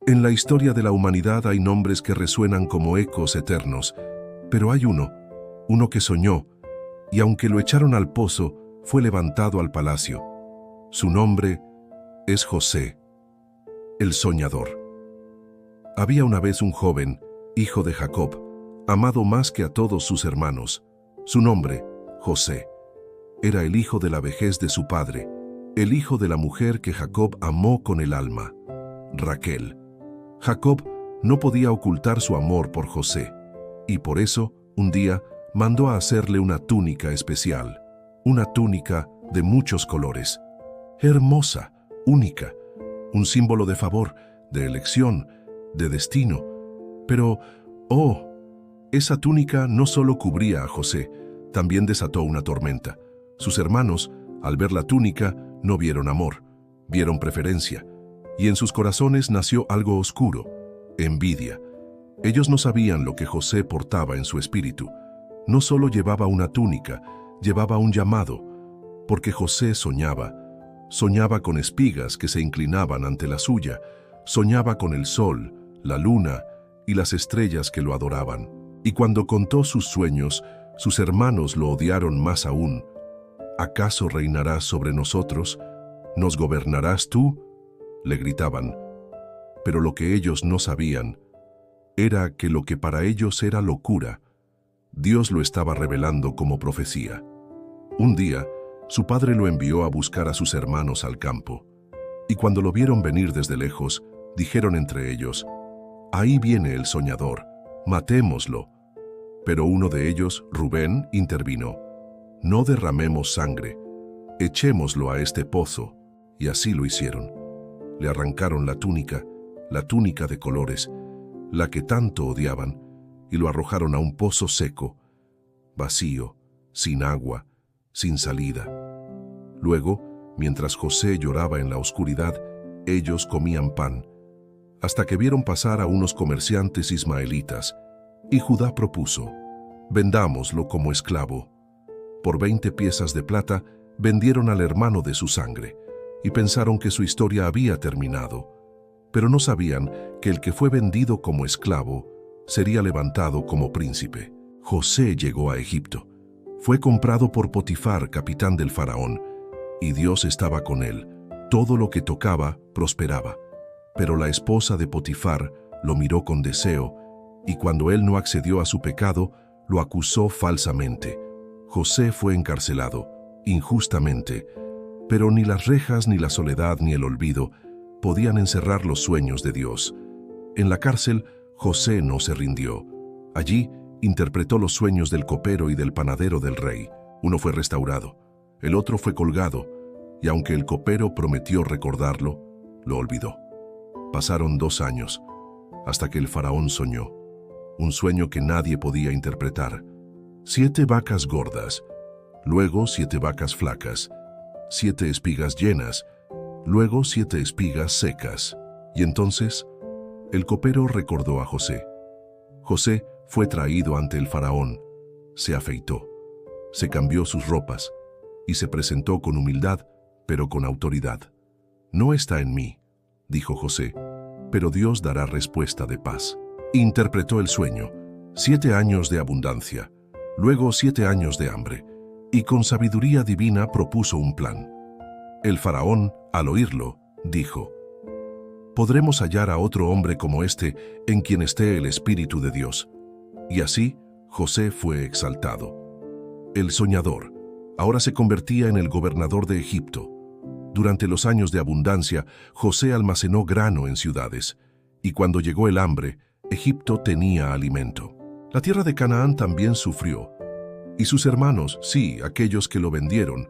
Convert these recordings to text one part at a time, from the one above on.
En la historia de la humanidad hay nombres que resuenan como ecos eternos, pero hay uno que soñó, y aunque lo echaron al pozo, fue levantado al palacio. Su nombre es José, el soñador. Había una vez un joven, hijo de Jacob, amado más que a todos sus hermanos. Su nombre, José. Era el hijo de la vejez de su padre, el hijo de la mujer que Jacob amó con el alma, Raquel. Jacob no podía ocultar su amor por José, y por eso, un día, mandó a hacerle una túnica especial, una túnica de muchos colores, hermosa, única, un símbolo de favor, de elección, de destino. Pero, esa túnica no solo cubría a José, también desató una tormenta. Sus hermanos, al ver la túnica, no vieron amor, vieron preferencia, y en sus corazones nació algo oscuro, envidia. Ellos no sabían lo que José portaba en su espíritu. No solo llevaba una túnica, llevaba un llamado, porque José soñaba con espigas que se inclinaban ante la suya, soñaba con el sol, la luna y las estrellas que lo adoraban. Y cuando contó sus sueños, sus hermanos lo odiaron más aún. ¿Acaso reinarás sobre nosotros? ¿Nos gobernarás tú?, le gritaban. Pero lo que ellos no sabían era que lo que para ellos era locura, Dios lo estaba revelando como profecía. Un día, su padre lo envió a buscar a sus hermanos al campo, y cuando lo vieron venir desde lejos, dijeron entre ellos: «Ahí viene el soñador, matémoslo». Pero uno de ellos, Rubén, intervino: «No derramemos sangre, echémoslo a este pozo». Y así lo hicieron. Le arrancaron la túnica de colores, la que tanto odiaban, y lo arrojaron a un pozo seco, vacío, sin agua, sin salida. Luego, mientras José lloraba en la oscuridad, ellos comían pan, hasta que vieron pasar a unos comerciantes ismaelitas, y Judá propuso: «Vendámoslo como esclavo». Por 20 piezas de plata vendieron al hermano de su sangre, y pensaron que su historia había terminado. Pero no sabían que el que fue vendido como esclavo sería levantado como príncipe. José llegó a Egipto. Fue comprado por Potifar, capitán del faraón, y Dios estaba con él. Todo lo que tocaba prosperaba. Pero la esposa de Potifar lo miró con deseo, y cuando él no accedió a su pecado, lo acusó falsamente. José fue encarcelado, injustamente, pero ni las rejas, ni la soledad, ni el olvido podían encerrar los sueños de Dios. En la cárcel, José no se rindió. Allí interpretó los sueños del copero y del panadero del rey. Uno fue restaurado, el otro fue colgado, y aunque el copero prometió recordarlo, lo olvidó. Pasaron 2 años, hasta que el faraón soñó, un sueño que nadie podía interpretar. 7 vacas gordas, luego 7 vacas flacas, 7 espigas llenas, luego 7 espigas secas. Y entonces, el copero recordó a José. José fue traído ante el faraón, se afeitó, se cambió sus ropas y se presentó con humildad, pero con autoridad. «No está en mí», dijo José, «pero Dios dará respuesta de paz». Interpretó el sueño: 7 años de abundancia, luego 7 años de hambre, y con sabiduría divina propuso un plan. El faraón, al oírlo, dijo: «Podremos hallar a otro hombre como este en quien esté el Espíritu de Dios». Y así, José fue exaltado. El soñador ahora se convertía en el gobernador de Egipto. Durante los años de abundancia, José almacenó grano en ciudades, y cuando llegó el hambre, Egipto tenía alimento. La tierra de Canaán también sufrió, y sus hermanos, sí, aquellos que lo vendieron,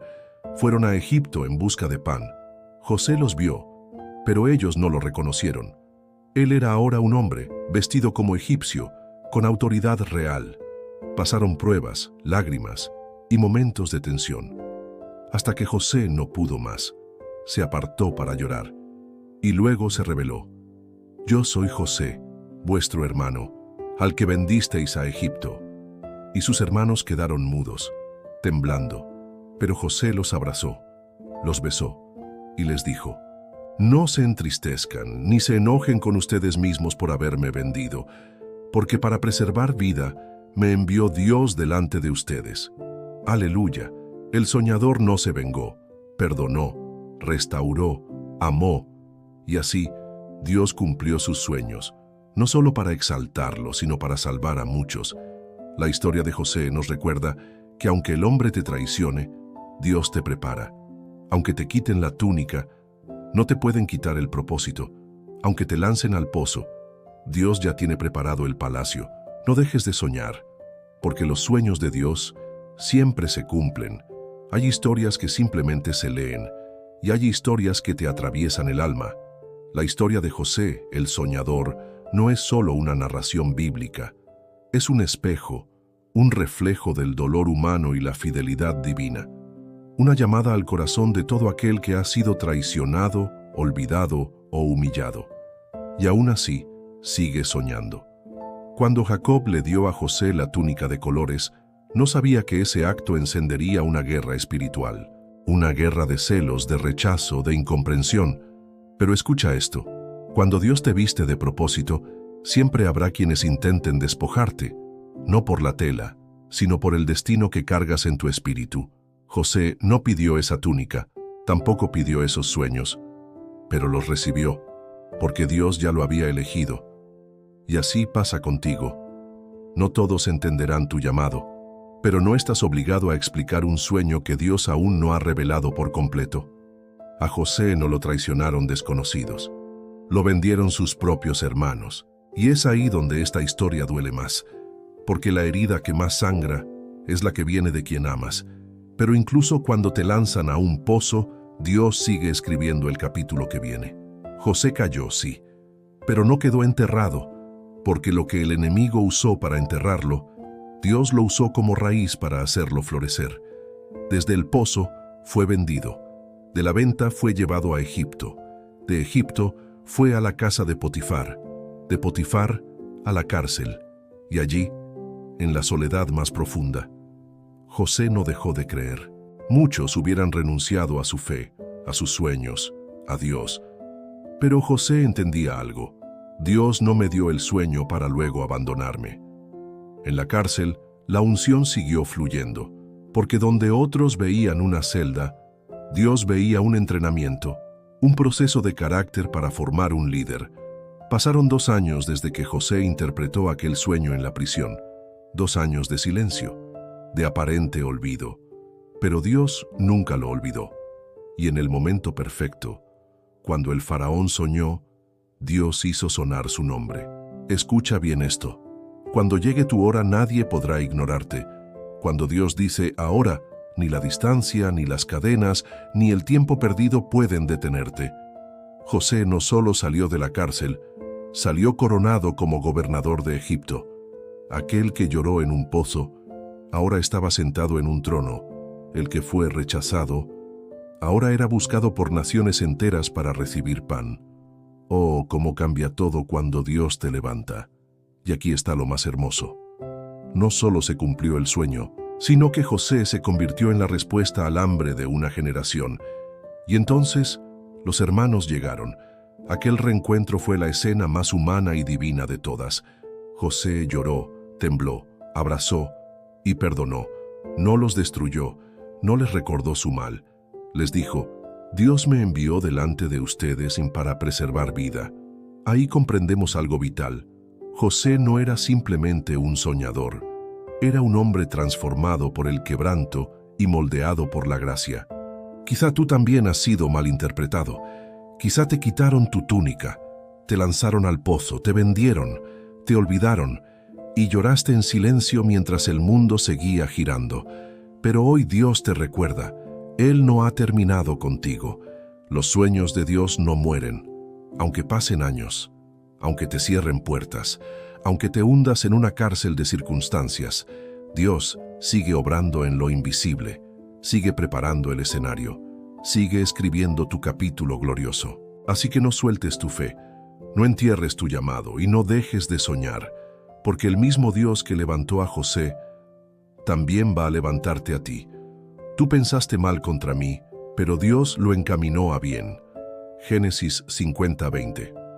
fueron a Egipto en busca de pan. José los vio, pero ellos no lo reconocieron. Él era ahora un hombre, vestido como egipcio, con autoridad real. Pasaron pruebas, lágrimas y momentos de tensión, hasta que José no pudo más. Se apartó para llorar, y luego se reveló: «Yo soy José, vuestro hermano, al que vendisteis a Egipto». Y sus hermanos quedaron mudos, temblando, pero José los abrazó, los besó y les dijo: No se entristezcan, ni se enojen con ustedes mismos por haberme vendido, porque para preservar vida me envió Dios delante de ustedes. Aleluya. El soñador no se vengó, perdonó, restauró, amó, y así Dios cumplió sus sueños, no solo para exaltarlo, sino para salvar a muchos. La historia de José nos recuerda que aunque el hombre te traicione, Dios te prepara. Aunque te quiten la túnica, no te pueden quitar el propósito. Aunque te lancen al pozo, Dios ya tiene preparado el palacio. No dejes de soñar, porque los sueños de Dios siempre se cumplen. Hay historias que simplemente se leen, y hay historias que te atraviesan el alma. La historia de José, el soñador, no es solo una narración bíblica. Es un espejo, un reflejo del dolor humano y la fidelidad divina. Una llamada al corazón de todo aquel que ha sido traicionado, olvidado o humillado. Y aún así, sigue soñando. Cuando Jacob le dio a José la túnica de colores, no sabía que ese acto encendería una guerra espiritual, una guerra de celos, de rechazo, de incomprensión. Pero escucha esto, cuando Dios te viste de propósito, siempre habrá quienes intenten despojarte, no por la tela, sino por el destino que cargas en tu espíritu. José no pidió esa túnica, tampoco pidió esos sueños, pero los recibió, porque Dios ya lo había elegido. Y así pasa contigo. No todos entenderán tu llamado, pero no estás obligado a explicar un sueño que Dios aún no ha revelado por completo. A José no lo traicionaron desconocidos, lo vendieron sus propios hermanos, y es ahí donde esta historia duele más, porque la herida que más sangra es la que viene de quien amas. Pero incluso cuando te lanzan a un pozo, Dios sigue escribiendo el capítulo que viene. José cayó, sí, pero no quedó enterrado, porque lo que el enemigo usó para enterrarlo, Dios lo usó como raíz para hacerlo florecer. Desde el pozo fue vendido, de la venta fue llevado a Egipto, de Egipto fue a la casa de Potifar a la cárcel, y allí, en la soledad más profunda, José no dejó de creer. Muchos hubieran renunciado a su fe, a sus sueños, a Dios. Pero José entendía algo. Dios no me dio el sueño para luego abandonarme. En la cárcel, la unción siguió fluyendo, porque donde otros veían una celda, Dios veía un entrenamiento, un proceso de carácter para formar un líder. Pasaron 2 años desde que José interpretó aquel sueño en la prisión. 2 años de silencio, de aparente olvido, pero Dios nunca lo olvidó. Y en el momento perfecto, cuando el faraón soñó, Dios hizo sonar su nombre. Escucha bien esto. Cuando llegue tu hora nadie podrá ignorarte. Cuando Dios dice ahora, ni la distancia, ni las cadenas, ni el tiempo perdido pueden detenerte. José no solo salió de la cárcel, salió coronado como gobernador de Egipto. Aquel que lloró en un pozo, ahora estaba sentado en un trono. El que fue rechazado, ahora era buscado por naciones enteras para recibir pan. Oh, cómo cambia todo cuando Dios te levanta. Y aquí está lo más hermoso. No solo se cumplió el sueño, sino que José se convirtió en la respuesta al hambre de una generación. Y entonces, los hermanos llegaron. Aquel reencuentro fue la escena más humana y divina de todas. José lloró, tembló, abrazó y perdonó. No los destruyó, no les recordó su mal. Les dijo, Dios me envió delante de ustedes para preservar vida. Ahí comprendemos algo vital. José no era simplemente un soñador. Era un hombre transformado por el quebranto y moldeado por la gracia. Quizá tú también has sido malinterpretado. Quizá te quitaron tu túnica, te lanzaron al pozo, te vendieron, te olvidaron y lloraste en silencio mientras el mundo seguía girando. Pero hoy Dios te recuerda, Él no ha terminado contigo. Los sueños de Dios no mueren, aunque pasen años, aunque te cierren puertas, aunque te hundas en una cárcel de circunstancias. Dios sigue obrando en lo invisible, sigue preparando el escenario, sigue escribiendo tu capítulo glorioso. Así que no sueltes tu fe, no entierres tu llamado y no dejes de soñar, porque el mismo Dios que levantó a José también va a levantarte a ti. Tú pensaste mal contra mí, pero Dios lo encaminó a bien. Génesis 50:20.